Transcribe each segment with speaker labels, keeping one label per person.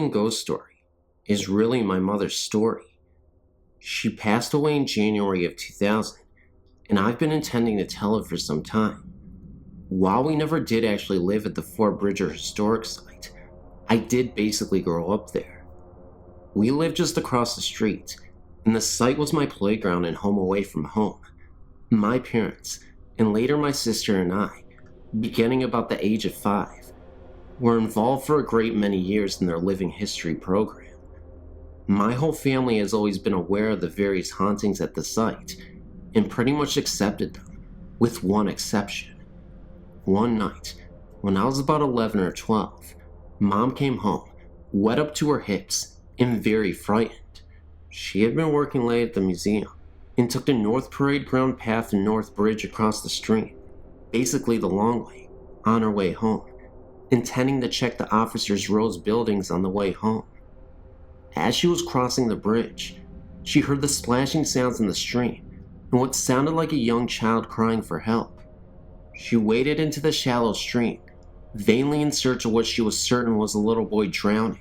Speaker 1: WAGON ghost story is really my mother's story. She passed away in January of 2000, and I've been intending to tell it for some time. While we never did actually live at the Fort Bridger historic site, I did basically grow up there. We lived just across the street, and the site was my playground and home away from home. My parents, and later my sister and I, beginning about the age of 5, were involved for a great many years in their living history program. My whole family has always been aware of the various hauntings at the site, and pretty much accepted them, with one exception. One night, when I was about 11 or 12, Mom came home, wet up to her hips, and very frightened. She had been working late at the museum, and took the North Parade Ground path and North Bridge across the stream, basically the long way, on her way home, intending to check the officers' rows buildings on the way home. As she was crossing the bridge, she heard the splashing sounds in the stream and what sounded like a young child crying for help. She waded into the shallow stream, vainly in search of what she was certain was a little boy drowning.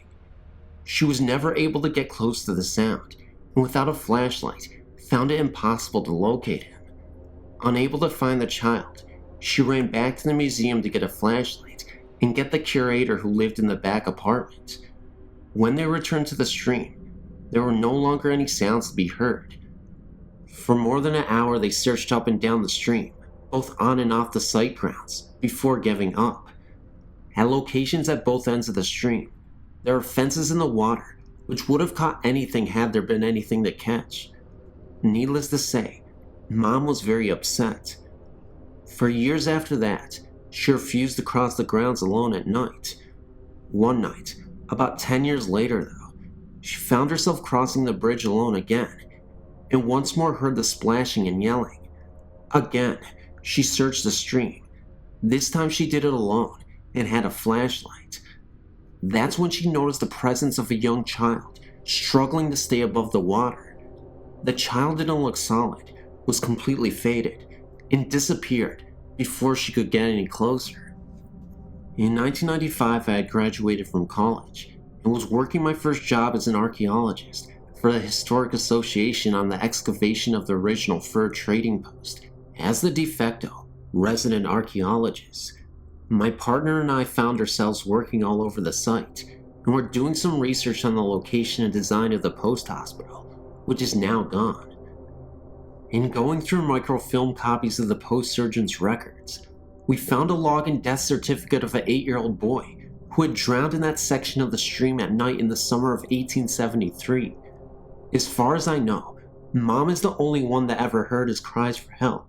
Speaker 1: She was never able to get close to the sound, and without a flashlight, found it impossible to locate him. Unable to find the child, she ran back to the museum to get a flashlight and get the curator who lived in the back apartment. When they returned to the stream, there were no longer any sounds to be heard. For more than an hour they searched up and down the stream, both on and off the site grounds, before giving up. At locations at both ends of the stream, there are fences in the water which would have caught anything had there been anything to catch. Needless to say, Mom was very upset. For years after that, she refused to cross the grounds alone at night. One night, about 10 years later though, she found herself crossing the bridge alone again, and once more heard the splashing and yelling. Again, she searched the stream. This time she did it alone, and had a flashlight. That's when she noticed the presence of a young child, struggling to stay above the water. The child didn't look solid, was completely faded, and disappeared before she could get any closer. In 1995, I had graduated from college and was working my first job as an archaeologist for the Historic Association on the excavation of the original fur trading post. As the de facto resident archaeologist, my partner and I found ourselves working all over the site, and were doing some research on the location and design of the post hospital, which is now gone. In going through microfilm copies of the post surgeon's records, we found a log and death certificate of an 8-year-old boy who had drowned in that section of the stream at night in the summer of 1873. As far as I know, Mom is the only one that ever heard his cries for help,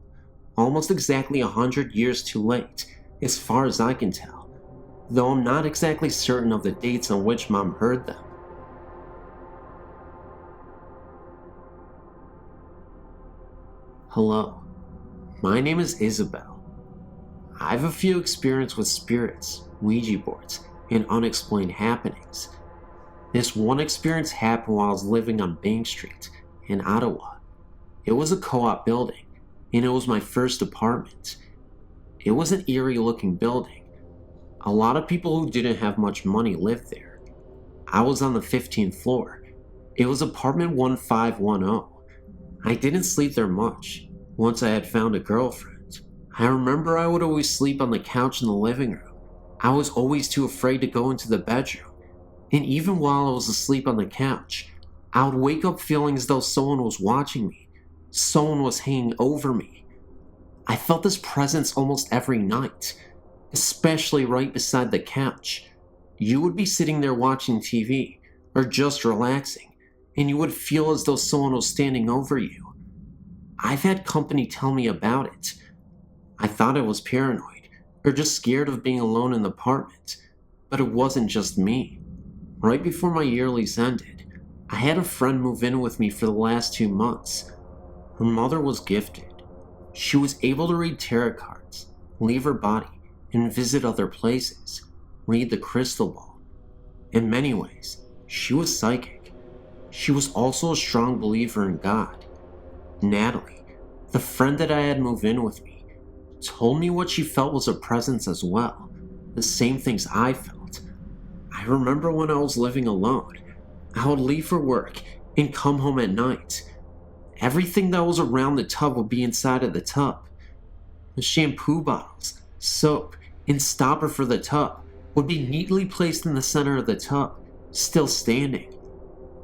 Speaker 1: almost exactly 100 years too late, as far as I can tell, though I'm not exactly certain of the dates on which Mom heard them. Hello, my name is Isabel. I have a few experience with spirits, Ouija boards, and unexplained happenings. This one experience happened while I was living on Bank Street in Ottawa. It was a co-op building, and it was my first apartment. It was an eerie looking building. A lot of people who didn't have much money lived there. I was on the 15th floor. It was apartment 1510. I didn't sleep there much, once I had found a girlfriend. I remember I would always sleep on the couch in the living room. I was always too afraid to go into the bedroom, and even while I was asleep on the couch, I would wake up feeling as though someone was watching me. Someone was hanging over me. I felt this presence almost every night, especially right beside the couch. You would be sitting there watching TV, or just relaxing, and you would feel as though someone was standing over you. I've had company tell me about it. I thought I was paranoid, or just scared of being alone in the apartment, but it wasn't just me. Right before my yearlies ended, I had a friend move in with me for the last 2 months. Her mother was gifted. She was able to read tarot cards, leave her body, and visit other places, read the crystal ball. In many ways, she was psychic. She was also a strong believer in God. Natalie, the friend that I had move in with me, told me what she felt was a presence as well, the same things I felt. I remember when I was living alone, I would leave for work and come home at night. Everything that was around the tub would be inside of the tub. The shampoo bottles, soap, and stopper for the tub would be neatly placed in the center of the tub, still standing.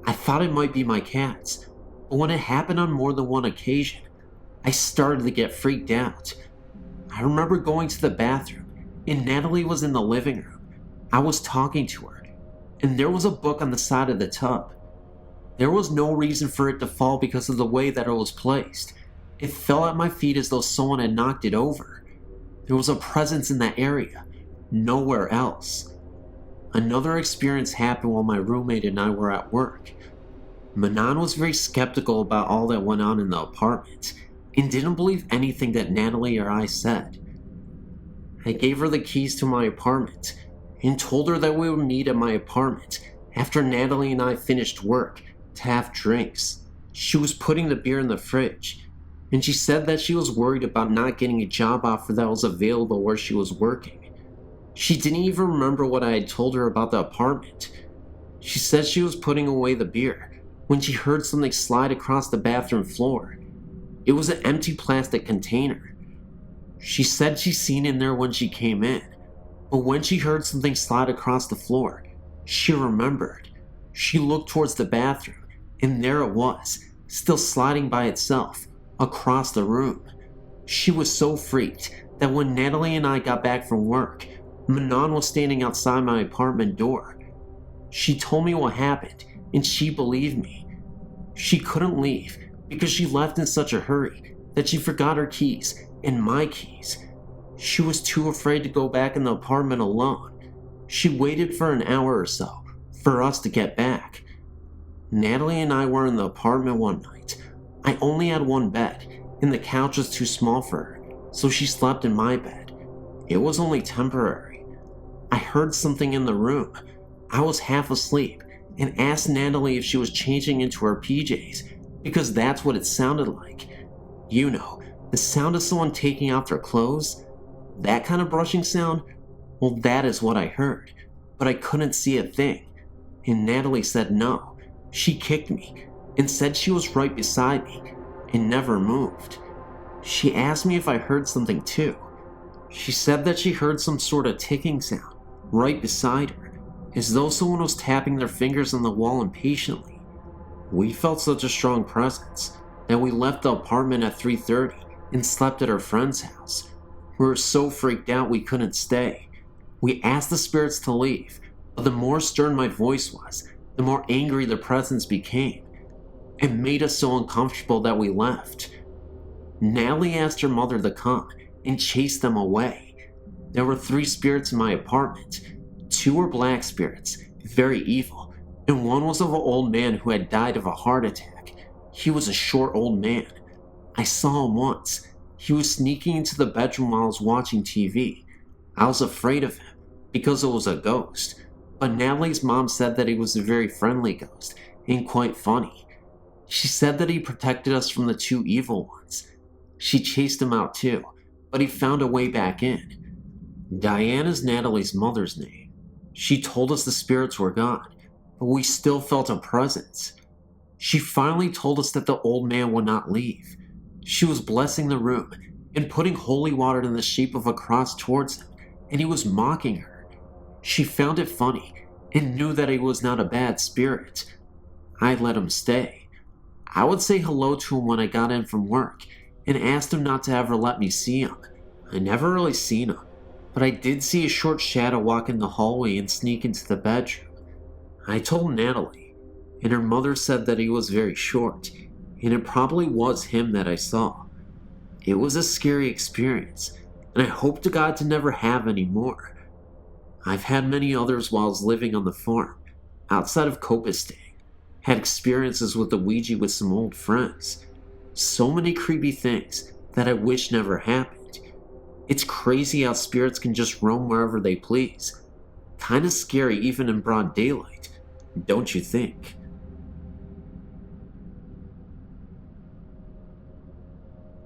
Speaker 1: I thought it might be my cats, but when it happened on more than one occasion, I started to get freaked out. I remember going to the bathroom, and Natalie was in the living room. I was talking to her, and there was a book on the side of the tub. There was no reason for it to fall because of the way that it was placed. It fell at my feet as though someone had knocked it over. There was a presence in that area, nowhere else. Another experience happened while my roommate and I were at work. Manon was very skeptical about all that went on in the apartment, and didn't believe anything that Natalie or I said. I gave her the keys to my apartment, and told her that we would meet at my apartment after Natalie and I finished work to have drinks. She was putting the beer in the fridge, and she said that she was worried about not getting a job offer that was available where she was working. She didn't even remember what I had told her about the apartment. She said she was putting away the beer when she heard something slide across the bathroom floor. It was an empty plastic container. She said she seen in there when she came in, but when she heard something slide across the floor, she remembered. She looked towards the bathroom, and there it was, still sliding by itself, across the room. She was so freaked that when Natalie and I got back from work, Manon was standing outside my apartment door. She told me what happened, and she believed me. She couldn't leave because she left in such a hurry that she forgot her keys and my keys. She was too afraid to go back in the apartment alone. She waited for an hour or so for us to get back. Natalie and I were in the apartment one night. I only had one bed, and the couch was too small for her, so she slept in my bed. It was only temporary. I heard something in the room. I was half asleep and asked Natalie if she was changing into her PJs, because that's what it sounded like. You know, the sound of someone taking off their clothes? That kind of brushing sound? Well, that is what I heard, but I couldn't see a thing. And Natalie said no. She kicked me and said she was right beside me and never moved. She asked me if I heard something too. She said that she heard some sort of ticking sound right beside her, as though someone was tapping their fingers on the wall impatiently. We felt such a strong presence that we left the apartment at 3:30 and slept at her friend's house. We were so freaked out we couldn't stay. We asked the spirits to leave, but the more stern my voice was, the more angry the presence became. It made us so uncomfortable that we left. Natalie asked her mother to come and chase them away. There were 3 spirits in my apartment. 2 were black spirits, very evil, and one was of an old man who had died of a heart attack. He was a short old man. I saw him once. He was sneaking into the bedroom while I was watching TV. I was afraid of him because it was a ghost, but Natalie's mom said that he was a very friendly ghost and quite funny. She said that he protected us from the 2 evil ones. She chased him out too, but he found a way back in. Diane is Natalie's mother's name. She told us the spirits were gone, but we still felt a presence. She finally told us that the old man would not leave. She was blessing the room and putting holy water in the shape of a cross towards him, and he was mocking her. She found it funny and knew that he was not a bad spirit. I let him stay. I would say hello to him when I got in from work and asked him not to ever let me see him. I never really seen him, but I did see a short shadow walk in the hallway and sneak into the bedroom. I told Natalie, and her mother said that he was very short, and it probably was him that I saw. It was a scary experience, and I hope to God to never have any more. I've had many others while I was living on the farm, outside of Copistan. Had experiences with the Ouija with some old friends. So many creepy things that I wish never happened. It's crazy how spirits can just roam wherever they please. Kinda scary even in broad daylight, don't you think?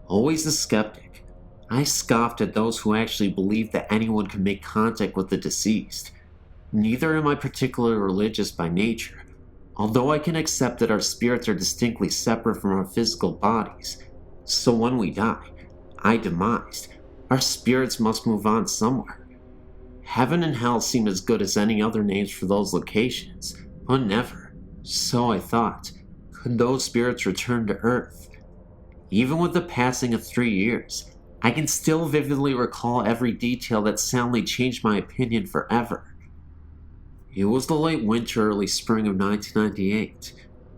Speaker 1: Always a skeptic, I scoffed at those who actually believed that anyone could make contact with the deceased. Neither am I particularly religious by nature, although I can accept that our spirits are distinctly separate from our physical bodies. So when we die, demised, our spirits must move on somewhere. Heaven and hell seem as good as any other names for those locations, but never, so I thought, could those spirits return to Earth. Even with the passing of 3 years, I can still vividly recall every detail that soundly changed my opinion forever. It was the late winter, early spring of 1998.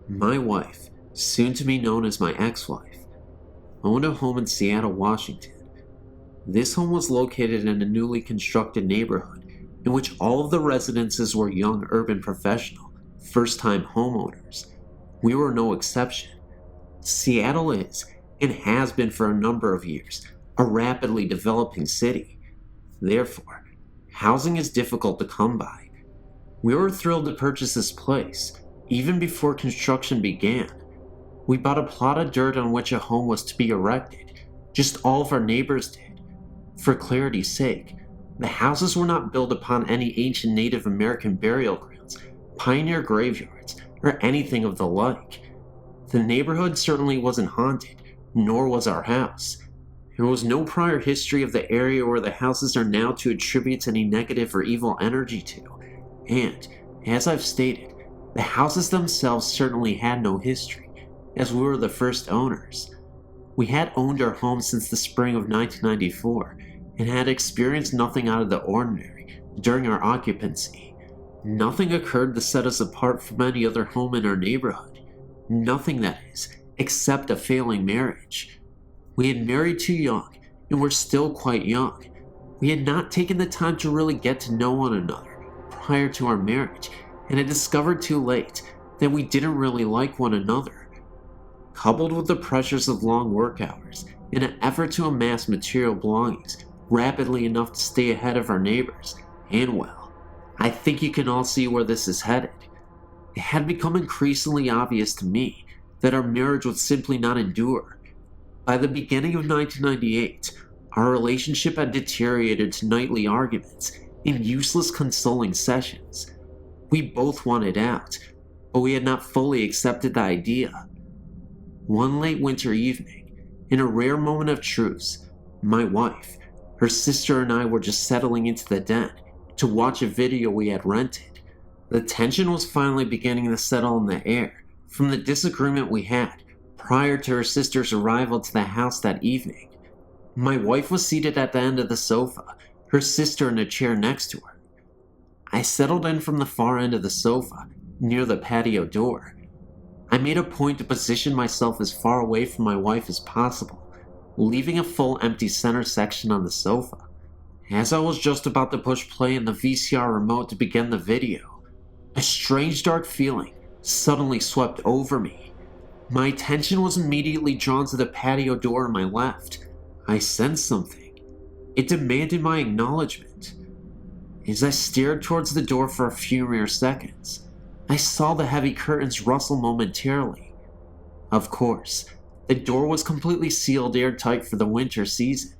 Speaker 1: My wife, soon to be known as my ex-wife, owned a home in Seattle, Washington. This home was located in a newly constructed neighborhood in which all of the residences were young urban professional, first-time homeowners. We were no exception. Seattle is, and has been for a number of years, a rapidly developing city. Therefore, housing is difficult to come by. We were thrilled to purchase this place, even before construction began. We bought a plot of dirt on which a home was to be erected, just all of our neighbors did. For clarity's sake, the houses were not built upon any ancient Native American burial grounds, pioneer graveyards, or anything of the like. The neighborhood certainly wasn't haunted, nor was our house. There was no prior history of the area where the houses are now to attribute any negative or evil energy to, and, as I've stated, the houses themselves certainly had no history, as we were the first owners. We had owned our home since the spring of 1994, and had experienced nothing out of the ordinary during our occupancy. Nothing occurred to set us apart from any other home in our neighborhood. Nothing, that is, except a failing marriage. We had married too young, and were still quite young. We had not taken the time to really get to know one another prior to our marriage, and had discovered too late that we didn't really like one another. Coupled with the pressures of long work hours, in an effort to amass material belongings rapidly enough to stay ahead of our neighbors, and well, I think you can all see where this is headed. It had become increasingly obvious to me that our marriage would simply not endure. By the beginning of 1998, our relationship had deteriorated to nightly arguments and useless consoling sessions. We both wanted out, but we had not fully accepted the idea. One late winter evening, in a rare moment of truce, my wife, her sister, and I were just settling into the den to watch a video we had rented. The tension was finally beginning to settle in the air from the disagreement we had prior to her sister's arrival to the house that evening. My wife was seated at the end of the sofa, her sister in a chair next to her. I settled in from the far end of the sofa, near the patio door. I made a point to position myself as far away from my wife as possible, leaving a full empty center section on the sofa. As I was just about to push play on the VCR remote to begin the video, a strange dark feeling suddenly swept over me. My attention was immediately drawn to the patio door on my left. I sensed something. It demanded my acknowledgement. As I stared towards the door for a few mere seconds, I saw the heavy curtains rustle momentarily. Of course, the door was completely sealed airtight for the winter season.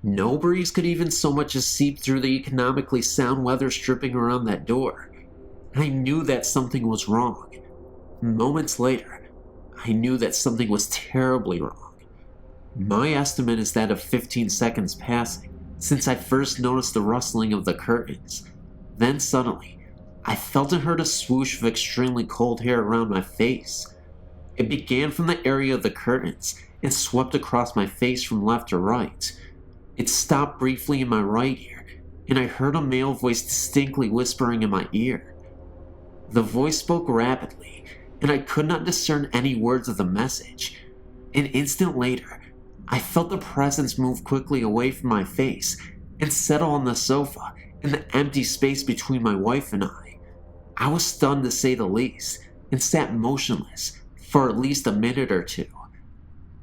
Speaker 1: No breeze could even so much as seep through the economically sound weather stripping around that door. I knew that something was wrong. Moments later, I knew that something was terribly wrong. My estimate is that of 15 seconds passing since I first noticed the rustling of the curtains. Then suddenly, I felt and heard a swoosh of extremely cold hair around my face. It began from the area of the curtains and swept across my face from left to right. It stopped briefly in my right ear, and I heard a male voice distinctly whispering in my ear. The voice spoke rapidly, and I could not discern any words of the message. An instant later, I felt the presence move quickly away from my face and settle on the sofa in the empty space between my wife and I. I was stunned to say the least, and sat motionless for at least a minute or two.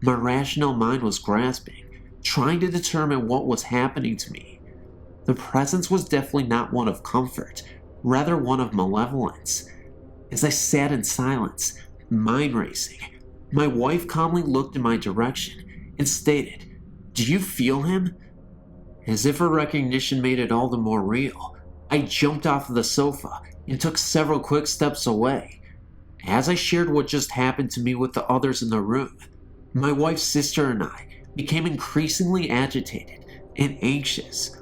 Speaker 1: My rational mind was grasping, trying to determine what was happening to me. The presence was definitely not one of comfort, rather one of malevolence. As I sat in silence, mind racing, my wife calmly looked in my direction and stated, "Do you feel him?" As if her recognition made it all the more real, I jumped off of the sofa and took several quick steps away. As I shared what just happened to me with the others in the room, my wife's sister and I became increasingly agitated and anxious.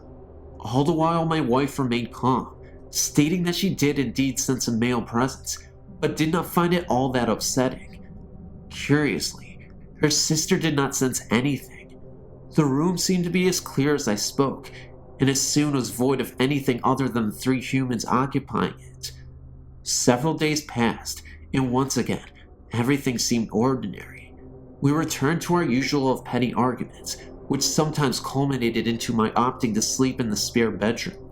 Speaker 1: All the while my wife remained calm, stating that she did indeed sense a male presence, but did not find it all that upsetting. Curiously, her sister did not sense anything. The room seemed to be as clear as I spoke, and as soon was void of anything other than the 3 humans occupying it. Several days passed, and once again, everything seemed ordinary. We returned to our usual of petty arguments, which sometimes culminated into my opting to sleep in the spare bedroom.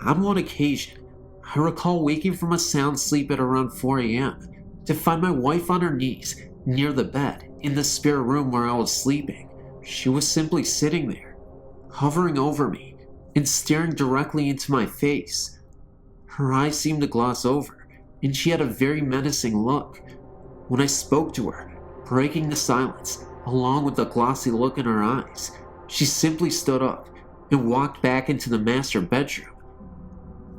Speaker 1: On one occasion, I recall waking from a sound sleep at around 4 a.m. to find my wife on her knees near the bed in the spare room where I was sleeping. She was simply sitting there, hovering over me and staring directly into my face. Her eyes seemed to gloss over, and she had a very menacing look. When I spoke to her, breaking the silence, along with the glossy look in her eyes, she simply stood up and walked back into the master bedroom.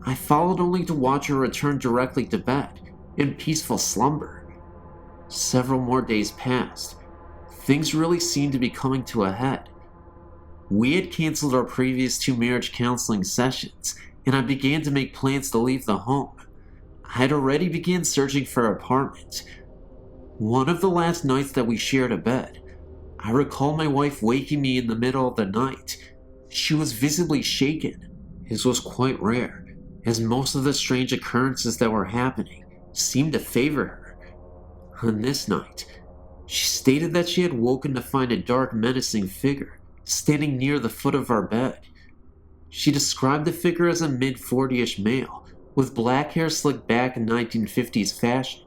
Speaker 1: I followed only to watch her return directly to bed in peaceful slumber. Several more days passed. Things really seemed to be coming to a head. We had canceled our previous 2 marriage counseling sessions, and I began to make plans to leave the home. I had already begun searching for an apartment. One of the last nights that we shared a bed, I recall my wife waking me in the middle of the night. She was visibly shaken. This was quite rare, as most of the strange occurrences that were happening seemed to favor her. On this night, she stated that she had woken to find a dark, menacing figure standing near the foot of our bed. She described the figure as a mid-40ish male with black hair slicked back in 1950s fashion.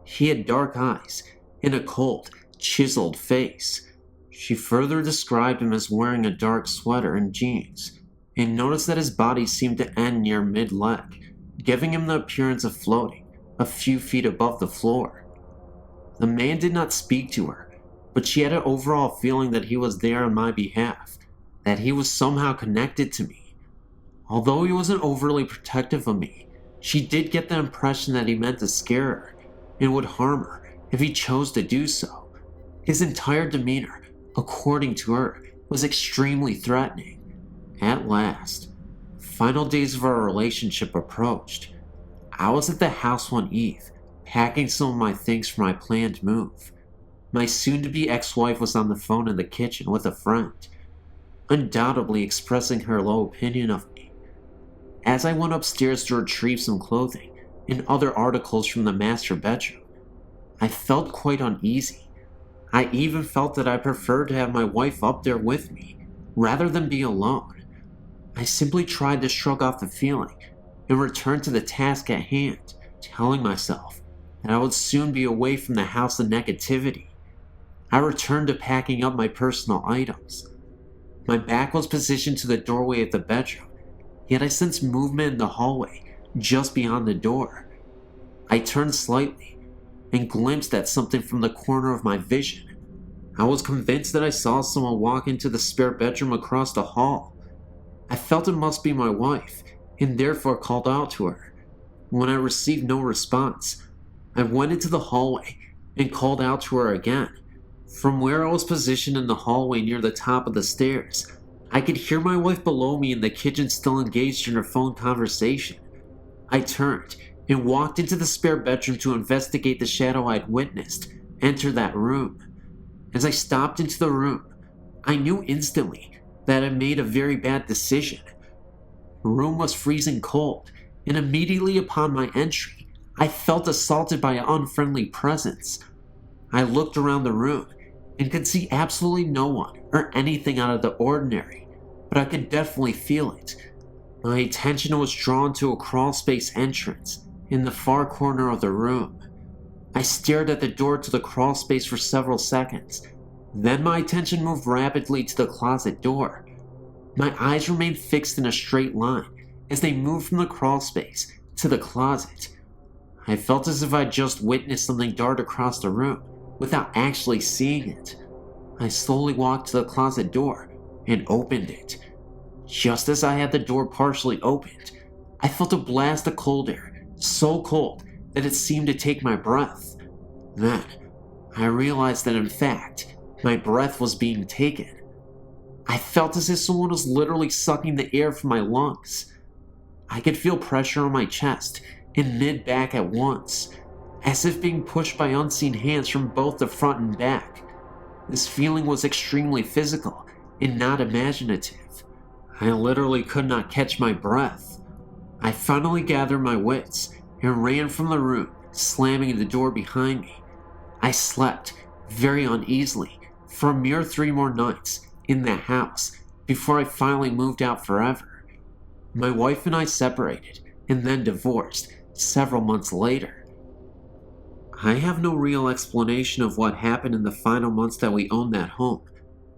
Speaker 1: He had dark eyes and a cold, chiseled face. She further described him as wearing a dark sweater and jeans, and noticed that his body seemed to end near mid-leg, giving him the appearance of floating a few feet above the floor. The man did not speak to her, but she had an overall feeling that he was there on my behalf, that he was somehow connected to me. Although he wasn't overly protective of me, she did get the impression that he meant to scare her and would harm her if he chose to do so. His entire demeanor, according to her, was extremely threatening. At last, final days of our relationship approached. I was at the house one eve, packing some of my things for my planned move. My soon-to-be ex-wife was on the phone in the kitchen with a friend, undoubtedly expressing her low opinion of me. As I went upstairs to retrieve some clothing and other articles from the master bedroom, I felt quite uneasy. I even felt that I preferred to have my wife up there with me, rather than be alone. I simply tried to shrug off the feeling and return to the task at hand, telling myself that I would soon be away from the house of negativity. I returned to packing up my personal items. My back was positioned to the doorway of the bedroom, yet I sensed movement in the hallway just beyond the door. I turned slightly and glimpsed at something from the corner of my vision. I was convinced that I saw someone walk into the spare bedroom across the hall. I felt it must be my wife, and therefore called out to her. When I received no response, I went into the hallway and called out to her again. From where I was positioned in the hallway near the top of the stairs, I could hear my wife below me in the kitchen still engaged in her phone conversation. I turned and walked into the spare bedroom to investigate the shadow I had witnessed enter that room. As I stopped into the room, I knew instantly that I made a very bad decision. The room was freezing cold, and immediately upon my entry, I felt assaulted by an unfriendly presence. I looked around the room and could see absolutely no one or anything out of the ordinary, but I could definitely feel it. My attention was drawn to a crawlspace entrance in the far corner of the room. I stared at the door to the crawlspace for several seconds. Then my attention moved rapidly to the closet door. My eyes remained fixed in a straight line as they moved from the crawlspace to the closet. I felt as if I'd just witnessed something dart across the room without actually seeing it. I slowly walked to the closet door and opened it. Just as I had the door partially opened, I felt a blast of cold air, so cold that it seemed to take my breath. Then, I realized that in fact, my breath was being taken. I felt as if someone was literally sucking the air from my lungs. I could feel pressure on my chest and mid-back at once, as if being pushed by unseen hands from both the front and back. This feeling was extremely physical and not imaginative. I literally could not catch my breath. I finally gathered my wits and ran from the room, slamming the door behind me. I slept very uneasily for a mere 3 more nights in the house before I finally moved out forever. My wife and I separated and then divorced several months later. I have no real explanation of what happened in the final months that we owned that home,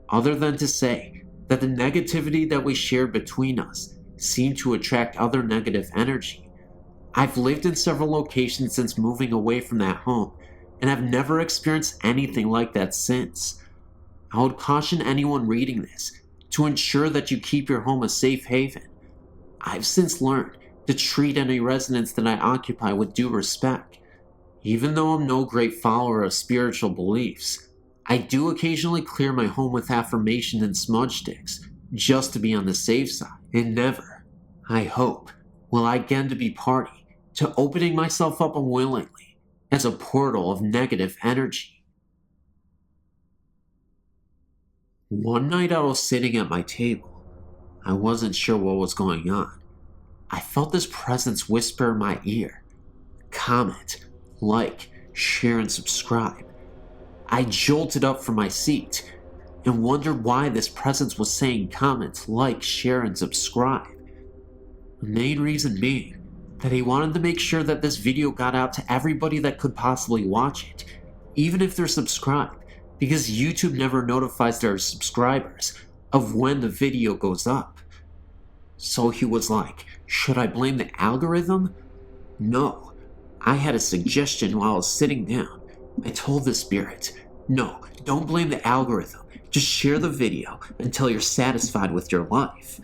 Speaker 1: other than to say that the negativity that we shared between us seemed to attract other negative energy. I've lived in several locations since moving away from that home, and I've never experienced anything like that since. I would caution anyone reading this to ensure that you keep your home a safe haven. I've since learned to treat any residence that I occupy with due respect. Even though I'm no great follower of spiritual beliefs, I do occasionally clear my home with affirmations and smudge sticks, just to be on the safe side, and never, I hope, will I again to be party to opening myself up unwillingly as a portal of negative energy. One night I was sitting at my table. I wasn't sure what was going on. I felt this presence whisper in my ear, "Comment, like, share, and subscribe." I jolted up from my seat and wondered why this presence was saying comment, like, share, and subscribe. The main reason being that he wanted to make sure that this video got out to everybody that could possibly watch it, even if they're subscribed, because YouTube never notifies their subscribers of when the video goes up. So he was like, should I blame the algorithm? No. I had a suggestion while I was sitting down. I told the spirit, no, don't blame the algorithm. Just share the video until you're satisfied with your life.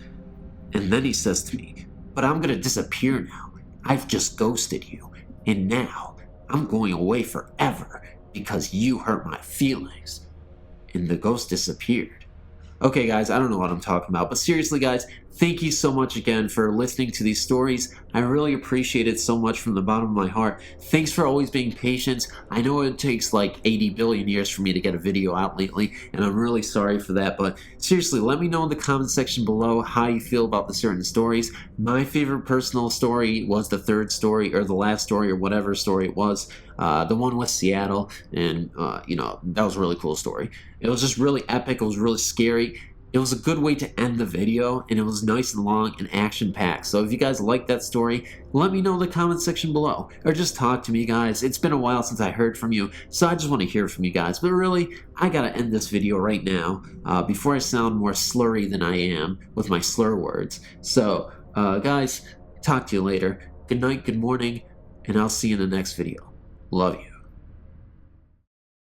Speaker 1: And then he says to me, but I'm gonna disappear now. I've just ghosted you. And now I'm going away forever because you hurt my feelings. And the ghost disappeared. Okay guys, I don't know what I'm talking about, but seriously guys, thank you so much again for listening to these stories. I really appreciate it so much from the bottom of my heart. Thanks for always being patient. I know it takes like 80 billion years for me to get a video out lately, and I'm really sorry for that, but seriously, let me know in the comment section below how you feel about the certain stories. My favorite personal story was the third story, or the last story, or whatever story it was. The one with Seattle, and you know, that was a really cool story. It was just really epic, it was really scary. It was a good way to end the video, and it was nice and long and action-packed. So if you guys like that story, let me know in the comment section below, or just talk to me, guys. It's been a while since I heard from you, so I just want to hear from you guys. But really, I gotta end this video right now, before I sound more slurry than I am with my slur words. So, guys, talk to you later. Good night, good morning, and I'll see you in the next video. Love you.